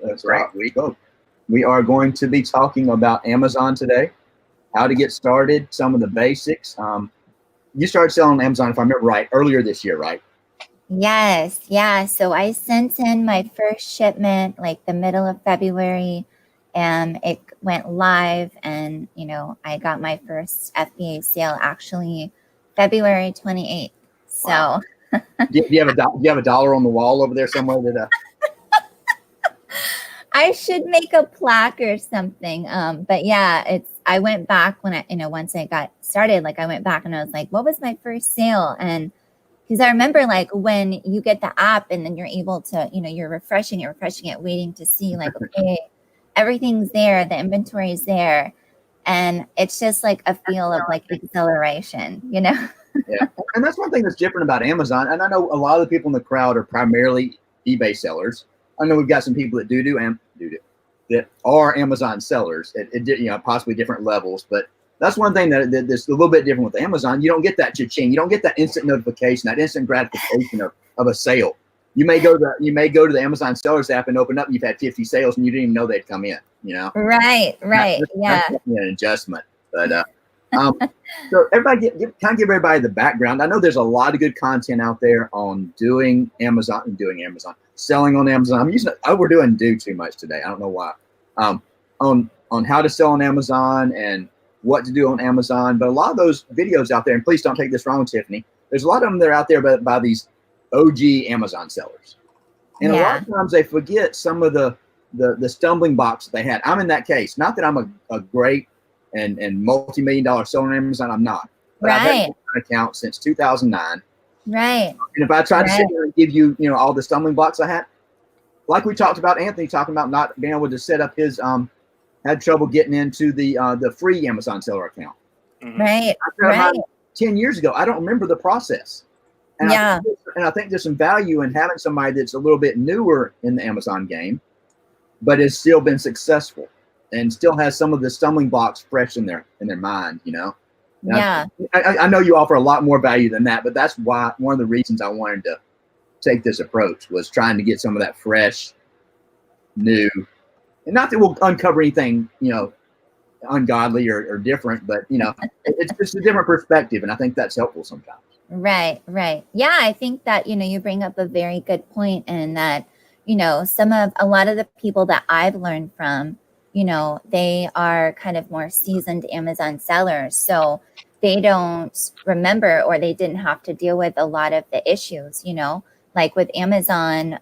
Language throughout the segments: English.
That's right. We are going to be talking about Amazon today, how to get started, some of the basics. You started selling on Amazon, if I remember right, earlier this year, right? Yes, yeah. So I sent in my first shipment like the middle of February, and it went live, and I got my first FBA sale actually February 28th. So Wow. Do you have a dollar on the wall over there somewhere that I should make a plaque or something. But yeah, I went back when once I got started, like I went back and I was like, what was my first sale? And because I remember like when you get the app and then you're able to, you're refreshing it, waiting to see like, okay, everything's there, the inventory is there. And it's just like a feel of like exhilaration, Yeah. And that's one thing that's different about Amazon. And I know a lot of the people in the crowd are primarily eBay sellers. I know we've got some people that that are Amazon sellers at possibly different levels. But that's one thing that's a little bit different with Amazon. You don't get that cha-ching. You don't get that instant notification, that instant gratification of a sale. You may go to the Amazon sellers app and open up, you've had 50 sales and you didn't even know they'd come in, Right. Yeah. That's an adjustment. But so everybody give everybody the background. I know there's a lot of good content out there on doing Amazon, selling on Amazon. I'm using overdoing do too much today. I don't know why. On how to sell on Amazon and what to do on Amazon. But a lot of those videos out there, and please don't take this wrong, Tiffany, there's a lot of them that are out there by these OG Amazon sellers. And a lot of times they forget some of the stumbling blocks that they had. I'm in that case. Not that I'm a great and multi-million-dollar seller on Amazon, I'm not. But I've had an account since 2009. Right. And if I try to sit here and give you, all the stumbling blocks I had, like we talked about, Anthony talking about not being able to set up his, had trouble getting into the free Amazon seller account. Right. About 10 years ago. I don't remember the process. And I think there's some value in having somebody that's a little bit newer in the Amazon game, but has still been successful and still has some of the stumbling blocks fresh in their mind, Yeah. I know you offer a lot more value than that, but that's why one of the reasons I wanted to take this approach was trying to get some of that fresh, new, and not that we'll uncover anything, ungodly or different, but it's just a different perspective. And I think that's helpful sometimes. Right. Yeah. I think that, you bring up a very good point, and that, a lot of the people that I've learned from, they are kind of more seasoned Amazon sellers. So they don't remember, or they didn't have to deal with a lot of the issues, like with Amazon.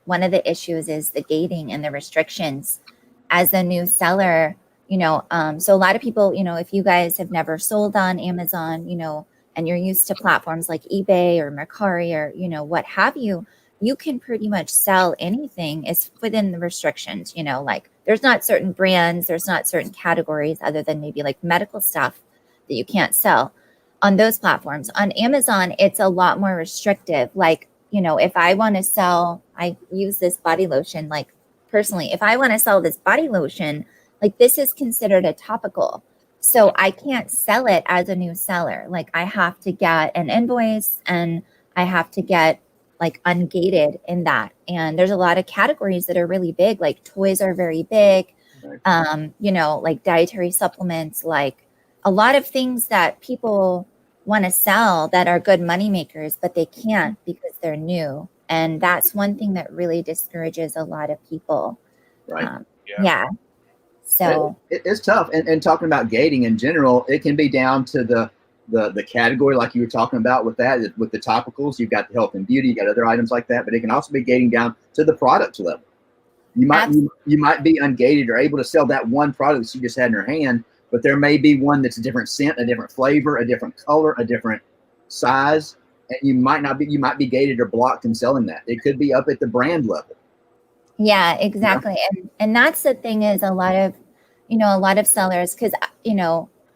One of the issues is the gating and the restrictions as a new seller, so a lot of people, if you guys have never sold on Amazon, and you're used to platforms like eBay or Mercari or, what have you, you can pretty much sell anything is within the restrictions, like there's not certain brands, there's not certain categories other than maybe like medical stuff that you can't sell on those platforms. On Amazon, it's a lot more restrictive. Like, if I want to sell, I use this body lotion, like personally, if I want to sell this body lotion, like this is considered a topical. So I can't sell it as a new seller. Like I have to get an invoice and I have to get like ungated in that. And there's a lot of categories that are really big, like toys are very big, like dietary supplements, like a lot of things that people want to sell that are good money makers, but they can't because they're new. And that's one thing that really discourages a lot of people. Right. Yeah. So it's tough. And talking about gating in general, it can be down to the category, like you were talking about with that, with the topicals. You've got the health and beauty, you got other items like that, but it can also be gating down to the product level. You might be ungated or able to sell that one product that you just had in your hand, but there may be one that's a different scent, a different flavor, a different color, a different size, and you might be gated or blocked in selling that. It could be up at the brand level. Yeah, exactly. And that's the thing is a lot of sellers, because,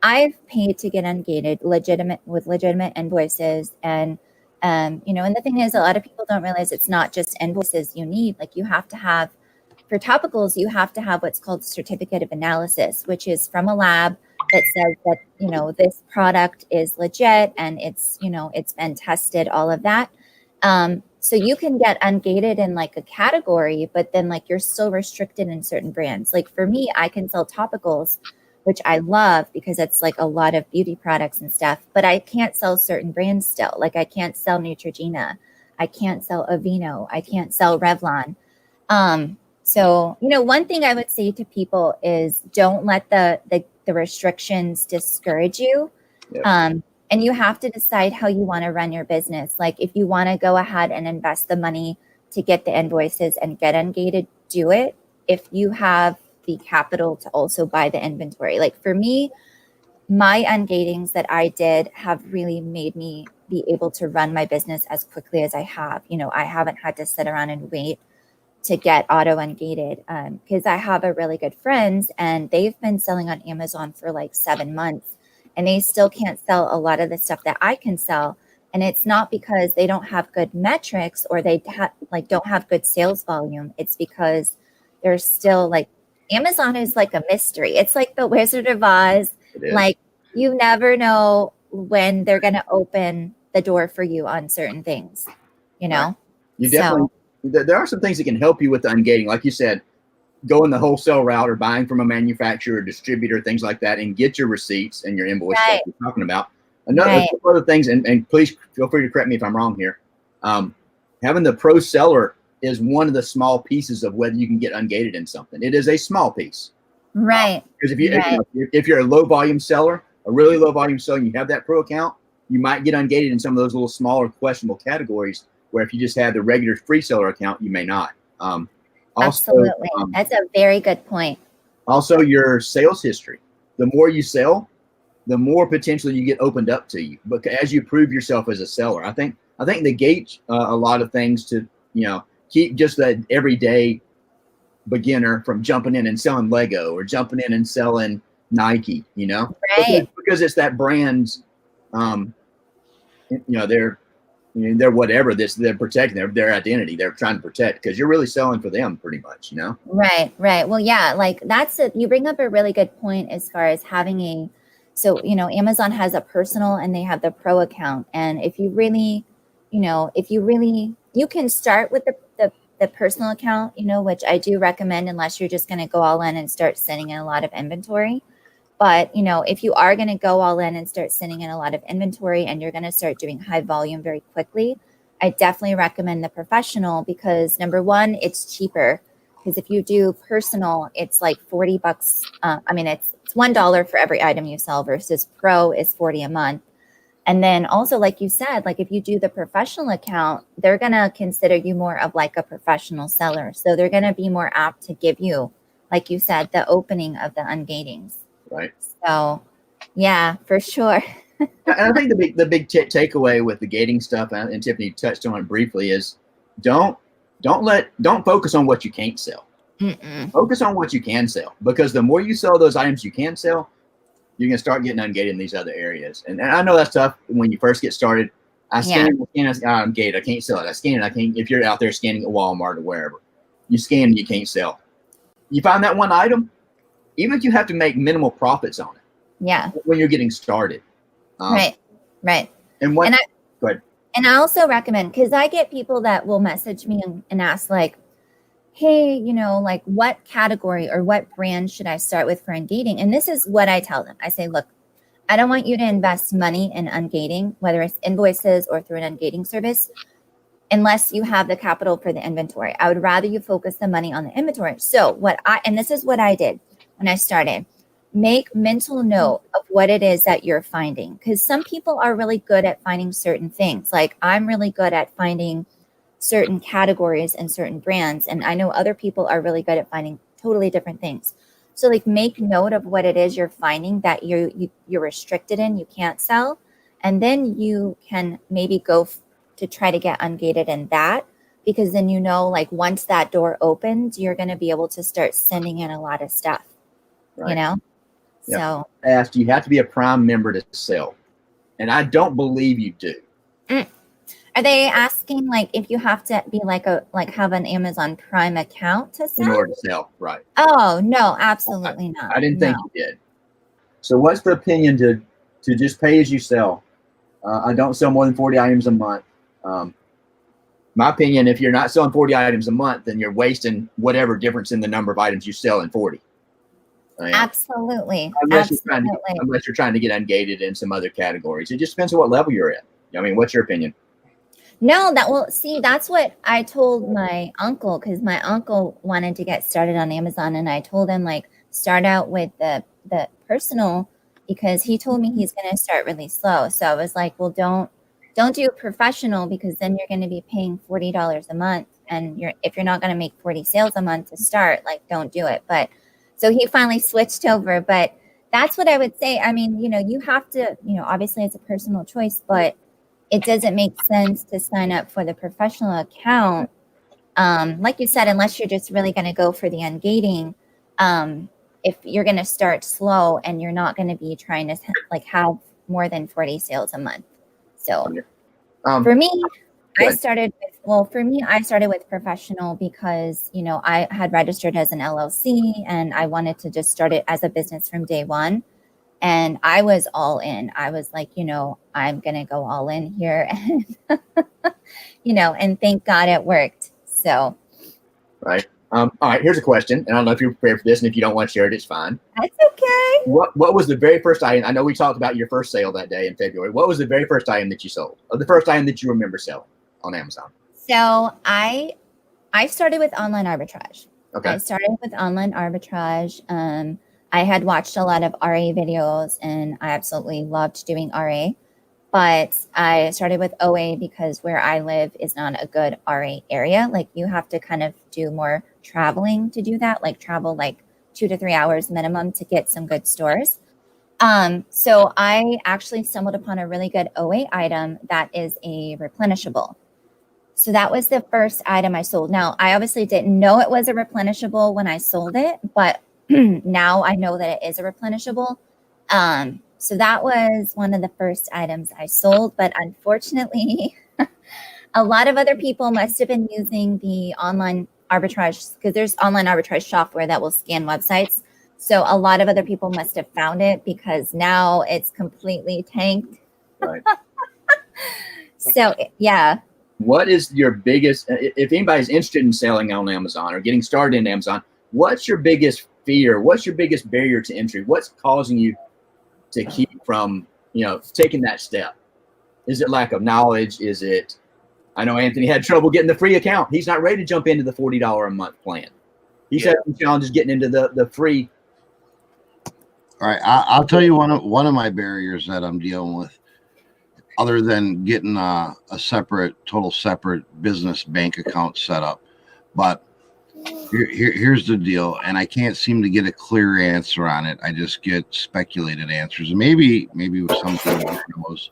I've paid to get ungated with legitimate invoices. And, and the thing is, a lot of people don't realize it's not just invoices you need. Like you have to have, for topicals, you have to have what's called certificate of analysis, which is from a lab that says that, this product is legit and it's, it's been tested, all of that. So you can get ungated in like a category, but then like you're still restricted in certain brands. Like for me, I can sell topicals, which I love because it's like a lot of beauty products and stuff, but I can't sell certain brands still. Like I can't sell Neutrogena. I can't sell Aveeno. I can't sell Revlon. So, you know, one thing I would say to people is don't let the restrictions discourage you. Yeah. And you have to decide how you want to run your business. Like if you want to go ahead and invest the money to get the invoices and get ungated, do it. If you have the capital to also buy the inventory. Like for me, my ungatings that I did have really made me be able to run my business as quickly as I have. You know, I haven't had to sit around and wait to get auto ungated because I have a really good friends and they've been selling on Amazon for like 7 months and they still can't sell a lot of the stuff that I can sell. And it's not because they don't have good metrics or they don't have good sales volume. It's because they're still like Amazon is like a mystery. It's like the Wizard of Oz. Like you never know when they're going to open the door for you on certain things, you know? Right. You definitely, there are some things that can help you with the ungating. Like you said, going the wholesale route or buying from a manufacturer, distributor, things like that, and get your receipts and your invoices like you're talking about. Another couple other things, and please feel free to correct me if I'm wrong here. Having the pro seller is one of the small pieces of whether you can get ungated in something. It is a small piece. Right. Because if you're a low volume seller, a really low volume seller, and you have that pro account, you might get ungated in some of those little smaller questionable categories where if you just have the regular free seller account, you may not. Absolutely. That's a very good point. Also, your sales history. The more you sell, the more potentially you get opened up to you. But as you prove yourself as a seller, I think they gauge a lot of things to, you know, keep just that everyday beginner from jumping in and selling Lego or jumping in and selling Nike, you know, because it's that brand's, you know, they're whatever they're protecting their identity. They're trying to protect because you're really selling for them pretty much, you know? Right. Well, yeah, like that's it. You bring up a really good point as far as having so, you know, Amazon has a personal and they have the pro account. And if you really, you know, you can start with the personal account, you know, which I do recommend unless you're just going to go all in and start sending in a lot of inventory. But, you know, if you are going to go all in and start sending in a lot of inventory and you're going to start doing high volume very quickly, I definitely recommend the professional because number one, it's cheaper. Because if you do personal, it's like $40. It's $1 for every item you sell versus pro is $40 a month. And then also, like you said, like if you do the professional account, they're going to consider you more of like a professional seller. So they're going to be more apt to give you, like you said, the opening of the ungatings. Right. So, yeah, for sure. And I think the big takeaway with the gating stuff, and Tiffany touched on it briefly, is don't focus on what you can't sell. Focus on what you can sell, because the more you sell those items you can sell, you're gonna start getting ungated in these other areas. And I know that's tough when you first get started. I'm gated. I can't sell it. I scan it. I can't. If you're out there scanning at Walmart or wherever, you scan and you can't sell. You find that one item, even if you have to make minimal profits on it. Yeah. When you're getting started. Right. And go ahead. And I also recommend, because I get people that will message me and ask like, hey, you know, like what category or what brand should I start with for ungating? And this is what I tell them. I say, look, I don't want you to invest money in ungating, whether it's invoices or through an ungating service, unless you have the capital for the inventory. I would rather you focus the money on the inventory. So and this is what I did when I started. Make mental note of what it is that you're finding, because some people are really good at finding certain things. Like I'm really good at finding certain categories and certain brands, and I know other people are really good at finding totally different things. So like make note of what it is you're finding that you're restricted in, you can't sell, and then you can maybe go to try to get ungated in that, because then you know, like once that door opens, you're going to be able to start sending in a lot of stuff. Right. You know. Yep. So I asked, you have to be a Prime member to sell, and I don't believe you do. Are they asking like if you have to be have an Amazon Prime account to sell? In order to sell, right? Oh no, absolutely not. I didn't think you did. So what's the opinion to just pay as you sell? I don't sell more than 40 items a month. my opinion, if you're not selling 40 items a month, then you're wasting whatever difference in the number of items you sell in 40. Absolutely. Unless Absolutely. you're trying to get ungated in some other categories. It just depends on what level you're in. I mean, what's your opinion? No, that's what I told my uncle, because my uncle wanted to get started on Amazon, and I told him, like, start out with the personal, because he told me he's going to start really slow. So I was like, well, don't do professional, because then you're going to be paying $40 a month, and if you're not going to make 40 sales a month to start, like, don't do it. But so he finally switched over. But that's what I would say. I mean, you have to, obviously it's a personal choice, but it doesn't make sense to sign up for the professional account. Like you said, unless you're just really going to go for the ungating, if you're going to start slow and you're not going to be trying to like have more than 40 sales a month. So for me, I started with professional because, I had registered as an LLC and I wanted to just start it as a business from day one. And I was all in. I was like, I'm going to go all in here. And, and thank God it worked. So. Right. All right. Here's a question. And I don't know if you're prepared for this. And if you don't want to share it, it's fine. That's okay. What was the very first item? I know we talked about your first sale that day in February. What was the very first item that you sold? Or the first item that you remember selling on Amazon? So I started with online arbitrage. Okay. I started with online arbitrage. I had watched a lot of RA videos and I absolutely loved doing RA, but I started with OA because where I live is not a good RA area. Like you have to kind of do more traveling to do that, like travel like 2 to 3 hours minimum to get some good stores. So I actually stumbled upon a really good OA item that is a replenishable. So that was the first item I sold. Now, I obviously didn't know it was a replenishable when I sold it, but now I know that it is a replenishable. So that was one of the first items I sold. But unfortunately, a lot of other people must have been using the online arbitrage, because there's online arbitrage software that will scan websites. So a lot of other people must have found it because now it's completely tanked. Right. So, yeah. What is your biggest, if anybody's interested in selling on Amazon or getting started in Amazon, what's your biggest fear? What's your biggest barrier to entry? What's causing you to keep from, taking that step? Is it lack of knowledge? Is it, I know Anthony had trouble getting the free account. He's not ready to jump into the $40 a month plan. He's had some challenges getting into the free. All right. I'll tell you one of my barriers that I'm dealing with, other than getting a total separate business bank account set up. But here's the deal, and I can't seem to get a clear answer on it. I just get speculated answers, and maybe with something knows.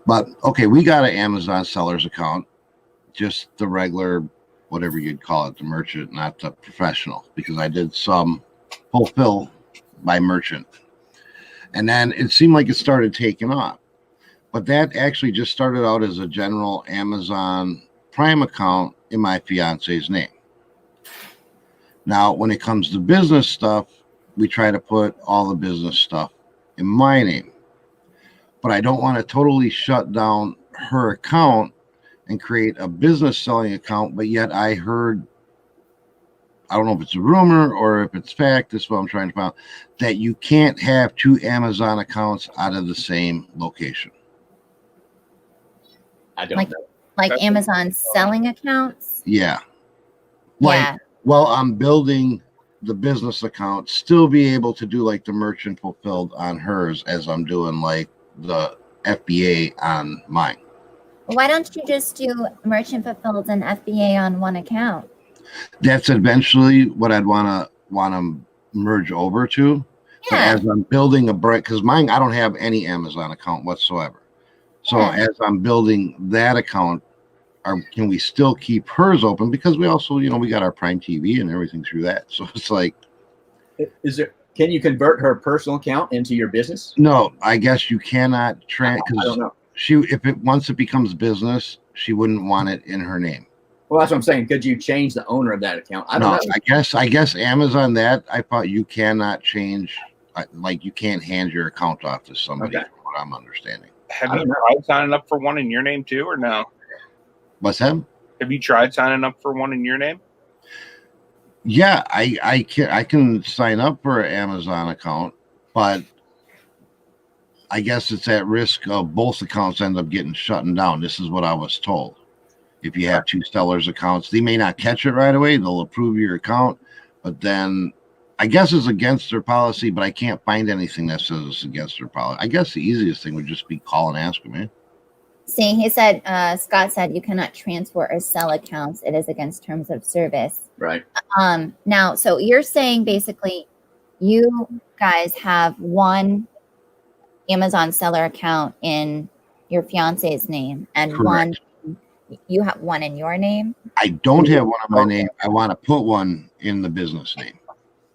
But okay, we got an Amazon seller's account, just the regular, whatever you'd call it, the merchant, not the professional, because I did some fulfill by merchant, and then it seemed like it started taking off. But that actually just started out as a general Amazon Prime account in my fiance's name. Now, when it comes to business stuff, we try to put all the business stuff in my name. But I don't want to totally shut down her account and create a business selling account. But yet I heard, I don't know if it's a rumor or if it's fact, this is what I'm trying to find out, that you can't have 2 Amazon accounts out of the same location. I don't know. Like Amazon selling accounts? Yeah. Yeah. Well, I'm building the business account, still be able to do like the merchant fulfilled on hers as I'm doing like the FBA on mine. Why don't you just do merchant fulfilled and FBA on one account? That's eventually what I'd want to merge over to. Yeah. But as I'm building a brand, because mine, I don't have any Amazon account whatsoever. So as I'm building that account, can we still keep hers open? Because we also, we got our Prime TV and everything through that. So it's like, can you convert her personal account into your business? No, I guess you cannot I don't know. Once it becomes business, she wouldn't want it in her name. Well, that's what I'm saying. Could you change the owner of that account? I don't know. I guess Amazon, that I thought you cannot change, like you can't hand your account off to somebody, from what I'm understanding. Have you tried signing up for one in your name too, or no? What's that? Have you tried signing up for one in your name? Yeah, I can sign up for an Amazon account, but I guess it's at risk of both accounts end up getting shut down. This is what I was told. If you have two sellers accounts, they may not catch it right away. They'll approve your account, but then I guess it's against their policy, but I can't find anything that says it's against their policy. I guess the easiest thing would just be call and ask them, eh? See, he said, Scott said you cannot transfer or sell accounts. It is against terms of service. Right. Now, so you're saying basically you guys have one Amazon seller account in your fiance's name and Correct. you have one in your name? I don't have one in my name. I want to put one in the business name.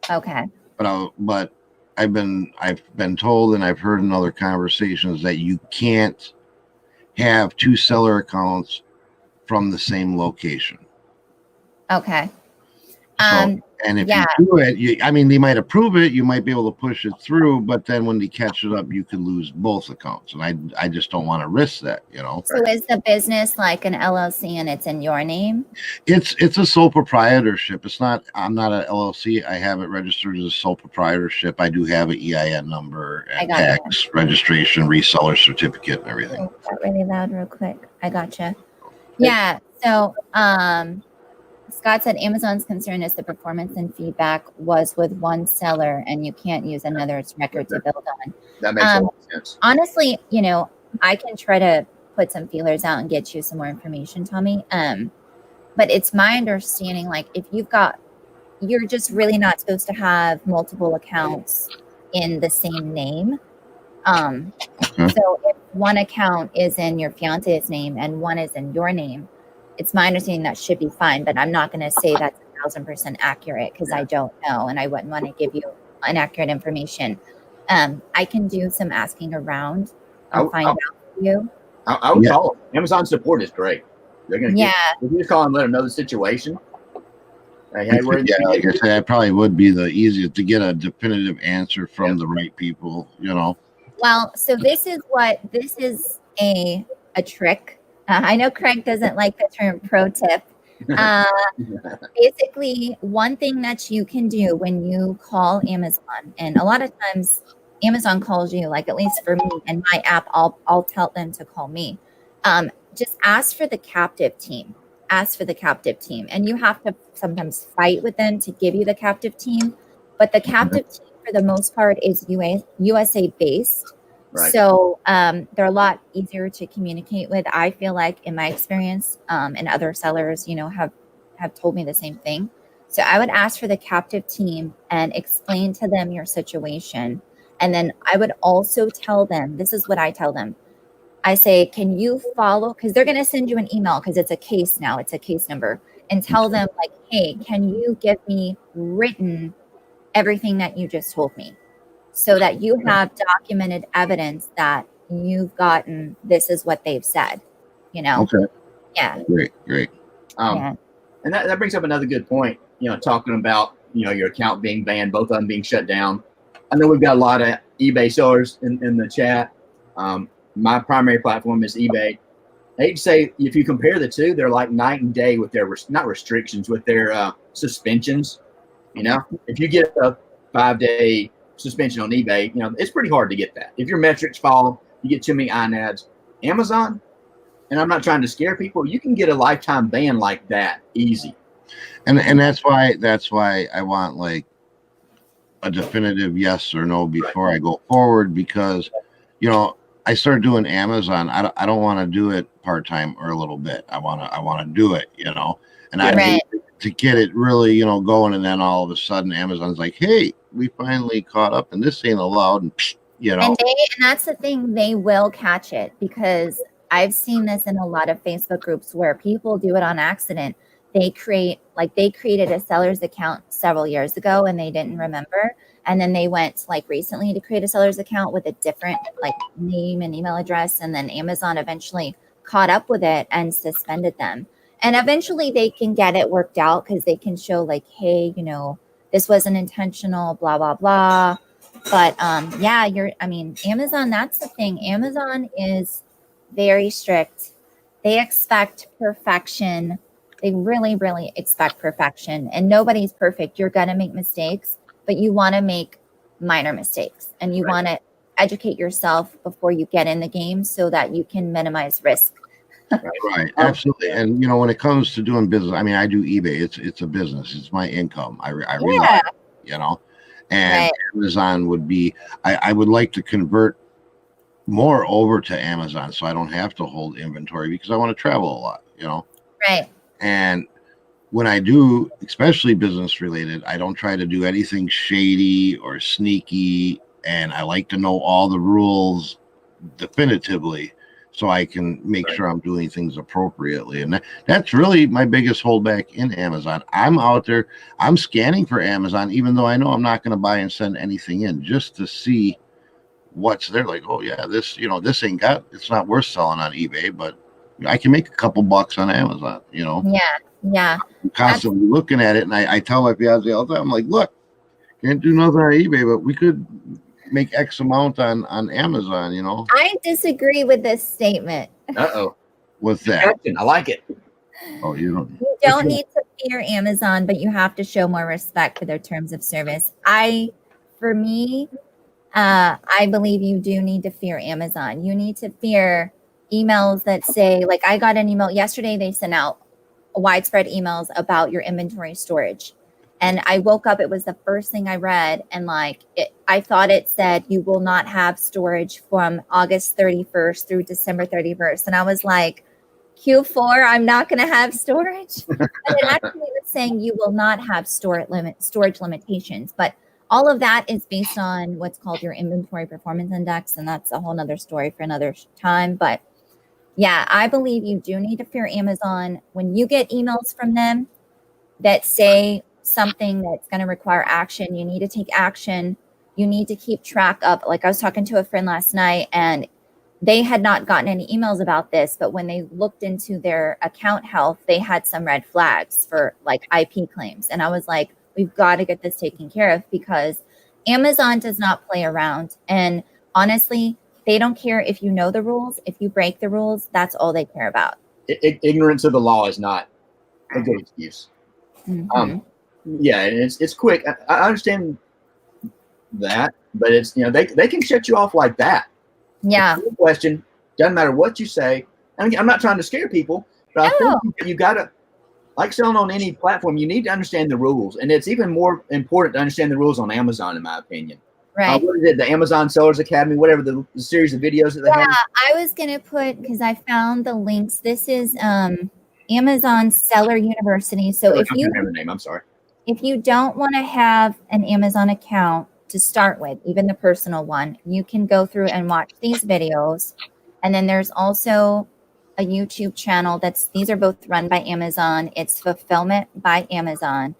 Okay. But I've been told, and I've heard in other conversations, that you can't have two seller accounts from the same location. Okay. So, and if yeah. you do it, I mean, they might approve it. You might be able to push it through, but then when they catch it up, you could lose both accounts. And I just don't want to risk that, you know. So is the business like an LLC and it's in your name? It's a sole proprietorship. I'm not an LLC. I have it registered as a sole proprietorship. I do have an EIN number and tax, registration, reseller certificate, and everything. Oh, that really loud real quick. I gotcha. Yeah. So Scott said Amazon's concern is the performance and feedback was with one seller and you can't use another's record to build on. That makes a lot of sense. Honestly, you know, I can try to put some feelers out and get you some more information, Tommy. But it's my understanding, like if you're just really not supposed to have multiple accounts in the same name. So if one account is in your fiance's name and one is in your name, it's my understanding that should be fine, but I'm not going to say that's 1,000% accurate because I don't know, and I wouldn't want to give you inaccurate information. I can do some asking around and find out for you. I would call them. Amazon support is great. They're going to if you just call and let them know the situation. Hey, like I say, I probably would be the easiest to get a definitive answer from the right people, you know. Well, so this is a trick. I know Craig doesn't like the term pro tip. Basically, one thing that you can do when you call Amazon, and a lot of times Amazon calls you, like at least for me and my app, I'll tell them to call me. Just ask for the captive team. Ask for the captive team. And you have to sometimes fight with them to give you the captive team. But the captive team, for the most part, is USA based. Right. So they're a lot easier to communicate with. I feel like, in my experience, and other sellers, you know, have told me the same thing. So I would ask for the captive team and explain to them your situation. And then I would also tell them, this is what I tell them. I say, can you follow? Because they're going to send you an email because it's a case now. It's a case number. And tell them, like, hey, can you give me written everything that you just told me? So that you have documented evidence that you've gotten, this is what they've said, you know? Okay. Yeah. Great. And that brings up another good point, you know, talking about, you know, your account being banned, both of them being shut down. I know we've got a lot of eBay sellers in the chat. My primary platform is eBay. I hate to say, if you compare the two, they're like night and day with their, not restrictions, with their suspensions. You know, if you get a 5-day suspension on eBay, you know, it's pretty hard to get that. If your metrics fall, you get too many INADs. Amazon, and I'm not trying to scare people, you can get a lifetime ban like that easy. And that's why I want like a definitive yes or no before I go forward, because, you know, I started doing Amazon. I don't want to do it part-time or a little bit. I want to do it, you know, and I need to get it really, you know, going. And then all of a sudden Amazon's like, hey, we finally caught up and this ain't allowed. And, you know, and that's the thing. They will catch it, because I've seen this in a lot of Facebook groups where people do it on accident. They created a seller's account several years ago and they didn't remember. And then they went like recently to create a seller's account with a different like name and email address. And then Amazon eventually caught up with it and suspended them. And eventually they can get it worked out because they can show like, hey, you know, this wasn't intentional, blah, blah, blah. But Amazon, that's the thing. Amazon is very strict. They expect perfection They really, really expect perfection, and nobody's perfect. You're going to make mistakes, but you want to make minor mistakes, and you Right. want to educate yourself before you get in the game so that you can minimize risk. Right, absolutely. And you know, when it comes to doing business, I mean, I do eBay. It's a business. It's my income. I rely on Yeah. it, you know. And Right. Amazon would be. I would like to convert more over to Amazon so I don't have to hold inventory because I want to travel a lot, you know. Right. And when I do, especially business related, I don't try to do anything shady or sneaky. And I like to know all the rules definitively so I can make Right. sure I'm doing things appropriately. And that's really my biggest holdback in Amazon. I'm out there, I'm scanning for Amazon, even though I know I'm not going to buy and send anything in, just to see what's there. Like, oh yeah, this, you know, this ain't got, it's not worth selling on eBay, but I can make a couple bucks on Amazon, you know. Yeah. Yeah. I'm constantly looking at it, and I tell my fiance all the time, I'm like, look, can't do nothing on eBay, but we could make X amount on Amazon, you know. I disagree with this statement. Uh-oh. What's that? Action. I like it. Oh, you don't. You don't need to fear Amazon, but you have to show more respect for their terms of service. For me, I believe you do need to fear Amazon. You need to fear emails that say, like, I got an email yesterday, they sent out widespread emails about your inventory storage. And I woke up, it was the first thing I read. And I thought it said you will not have storage from August 31st through December 31st. And I was like, Q4, I'm not going to have storage. And it actually was saying you will not have storage limitations. But all of that is based on what's called your inventory performance index. And that's a whole nother story for another time. But yeah, I believe you do need to fear Amazon. When you get emails from them that say something that's going to require action, you need to take action. You need to keep track of, like, I was talking to a friend last night and they had not gotten any emails about this, but when they looked into their account health, they had some red flags for like IP claims. And I was like, we've got to get this taken care of because Amazon does not play around. And honestly, they don't care if you know the rules. If you break the rules, that's all they care about. Ignorance of the law is not a good excuse. Mhm. Yeah, and it's quick. I understand that, but it's, you know, they can shut you off like that. Yeah. No question. Doesn't matter what you say. And again, I'm not trying to scare people, but I No. think you gotta, like selling on any platform, you need to understand the rules, and it's even more important to understand the rules on Amazon, in my opinion. Right. What is it? The Amazon Sellers Academy, whatever the series of videos that they have. I was going to put, because I found the links. This is Amazon Seller University. So I if don't you remember the name. I'm sorry. if you don't want to have an Amazon account to start with, even the personal one, you can go through and watch these videos. And then there's also a YouTube channel these are both run by Amazon. It's Fulfillment by Amazon.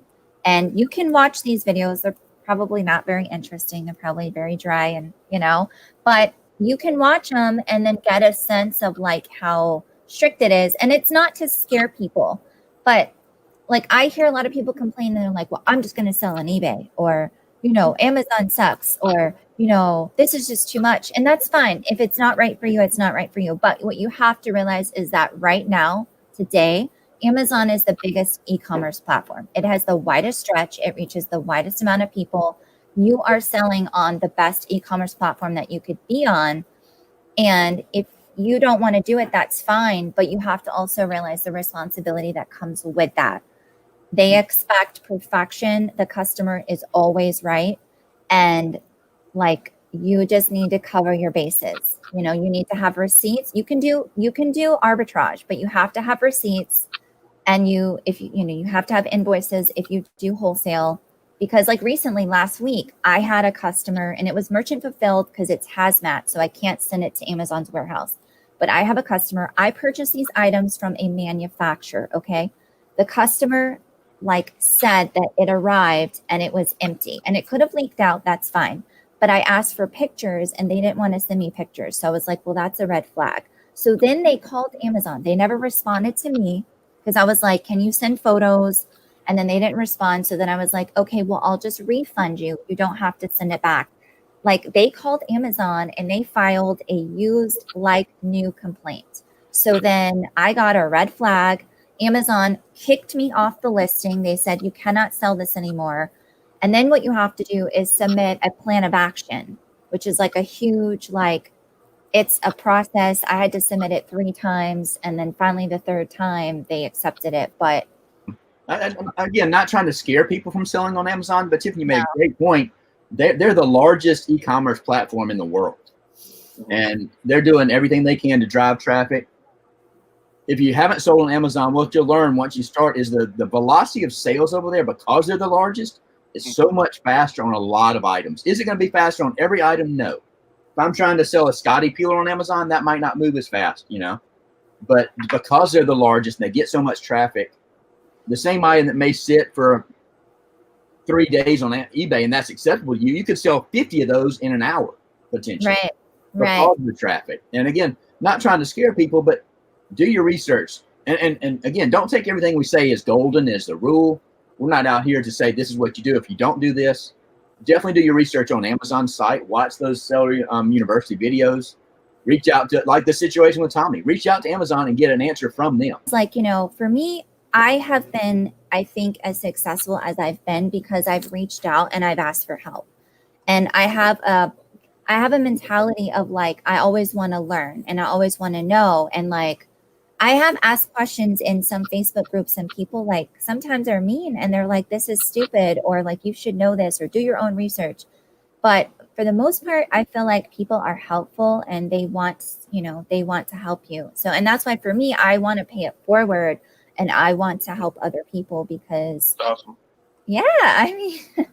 And you can watch these videos. They're probably not very interesting. They're probably very dry and, but you can watch them and then get a sense of like how strict it is. And it's not to scare people, but like I hear a lot of people complain and they're like, well, I'm just going to sell on eBay, or, Amazon sucks, or, this is just too much. And that's fine. If it's not right for you, it's not right for you. But what you have to realize is that right now, today, Amazon is the biggest e-commerce platform. It has the widest stretch. It reaches the widest amount of people. You are selling on the best e-commerce platform that you could be on. And if you don't want to do it, that's fine. But you have to also realize the responsibility that comes with that. They expect perfection. The customer is always right. And like, you just need to cover your bases. You need to have receipts. You can do arbitrage, but you have to have receipts. And you have to have invoices if you do wholesale, because like recently last week, I had a customer and it was merchant fulfilled because it's hazmat. So I can't send it to Amazon's warehouse, but I have a customer. I purchased these items from a manufacturer. Okay. The customer said that it arrived and it was empty and it could have leaked out. That's fine. But I asked for pictures and they didn't want to send me pictures. So I was like, well, that's a red flag. So then they called Amazon. They never responded to me because I was like, can you send photos? And then they didn't respond. So then I was like, okay, well, I'll just refund you. You don't have to send it back. They called Amazon and they filed a used like new complaint. So then I got a red flag. Amazon kicked me off the listing. They said, you cannot sell this anymore. And then what you have to do is submit a plan of action, which is like a huge, like, it's a process. I had to submit it 3 times. And then finally the 3rd time they accepted it. But again, not trying to scare people from selling on Amazon, but Tiffany made a great point. They're the largest e-commerce platform in the world. And they're doing everything they can to drive traffic. If you haven't sold on Amazon, what you'll learn once you start is the velocity of sales over there, because they're the largest, is so much faster on a lot of items. Is it going to be faster on every item? No. If I'm trying to sell a Scotty peeler on Amazon, that might not move as fast, you know. But because they're the largest and they get so much traffic, the same item that may sit for 3 days on eBay and that's acceptable to you, you could sell 50 of those in an hour potentially. right. Because of the traffic. And again, not trying to scare people, but do your research. And again, don't take everything we say as golden as the rule. We're not out here to say this is what you do if you don't do this. Definitely do your research on Amazon's site. Watch those Seller University videos. Reach out to, like the situation with Tommy, reach out to Amazon and get an answer from them. It's like, you know, for me, I have been, I think, as successful as I've been because I've reached out and I've asked for help. And I have a mentality of like, I always want to learn and I always want to know. And like, I have asked questions in some Facebook groups and people like sometimes are mean and they're like, this is stupid, or like, you should know this, or do your own research. But for the most part, I feel like people are helpful and they want, you know, they want to help you. So, and that's why for me, I want to pay it forward and I want to help other people because That's awesome. yeah, I mean,